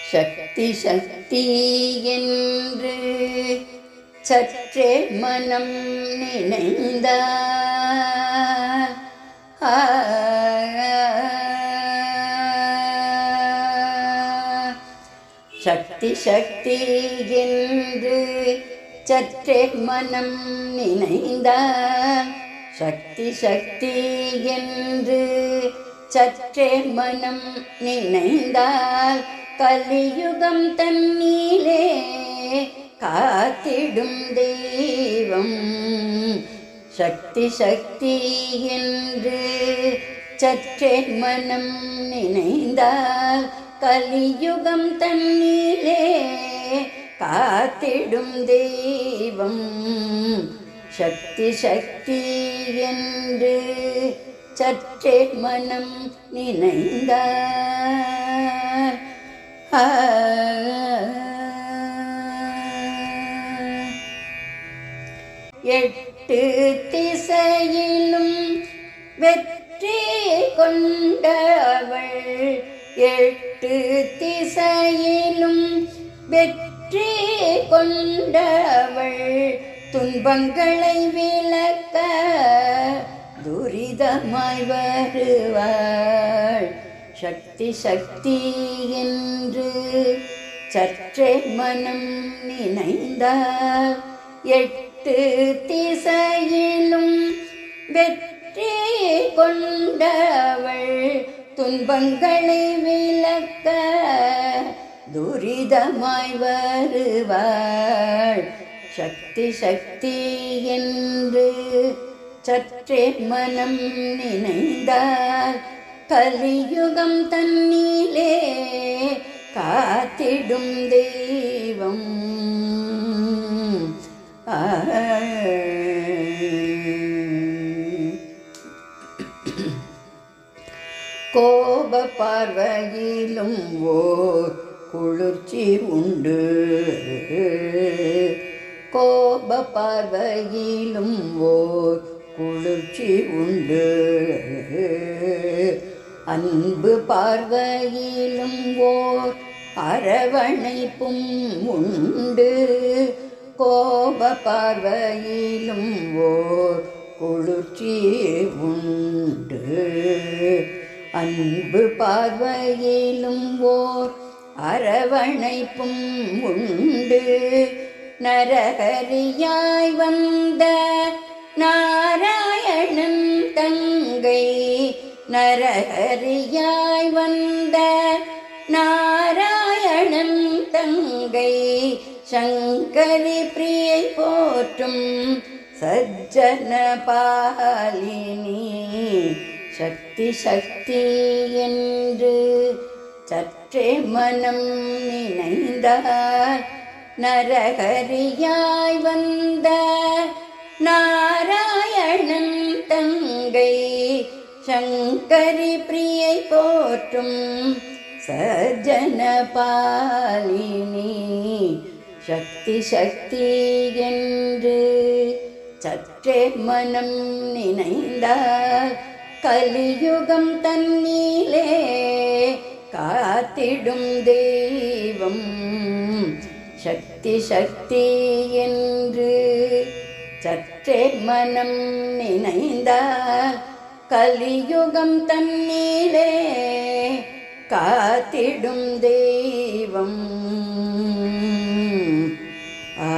சக்தி சக்தி என்று சற்றே மனம் நினைந்தார் சக்தி சக்தி என்று சற்றே மனம் நினைந்தார் சக்தி சக்தி என்று சற்றே மனம் நினைந்தால் கலியுகம் தன்னிலே காத்திடும் தெய்வம் சக்தி சக்தி என்று சற்றே மனம் நினைந்தால் கலியுகம் தன்னிலே காத்திடும் தெய்வம் சக்தி சக்தி என்று சற்றே மனம் நினைந்தார் எட்டு திசையிலும் வெற்றி கொண்டவள் எட்டு திசையிலும் வெற்றி கொண்டவள் துன்பங்களை விலக்க துரிதமாய் வருவாள் சக்தி சக்தி என்று சற்றே மனம் நினைந்தார் எட்டு திசையிலும் வெற்றி கொண்டவள் துன்பங்களை விலக்க துரிதமாய் வருவாள் சக்தி சக்தி என்று சற்றே மனம் நினைந்தார் கலியுகம் தன்னிலே காத்திடும் தெய்வம் கோப பார்வையிலும் ஓர் குளிர்ச்சி உண்டு கோப பார்வையிலும் ஓர் குளிர்ச்சி உண்டு அன்பு பார்வையிலும் ஓர் அரவணைப்பும் உண்டு கோப பார்வையிலும் ஓர் குளிர்ச்சி உண்டு அன்பு பார்வையிலும் ஓர் அரவணைப்பும் உண்டு நரஹரியாய் வந்த நாராயணன் தங்கை நரஹரியாய் வந்த நாராயணன் தங்கை சங்கரி பிரியை போற்றும் சஜ்ஜன பாலினி சக்தி சக்தி என்று சற்றே மனம் நினைந்தார் நரஹரியாய் வந்த நாராயணன் தங்கை சங்கரி பிரியை போற்றும் சஜ்ஜன பாலினி சக்தி சக்தி என்று சற்றே மனம் நினைந்தார் கலியுகம் தன்னிலே காத்திடும் தெய்வம் சக்தி சக்தி என்று சற்றே மனம் நினைந்தார் கலியுகம் தன்னிலே காத்திடும் தெய்வம் ஆ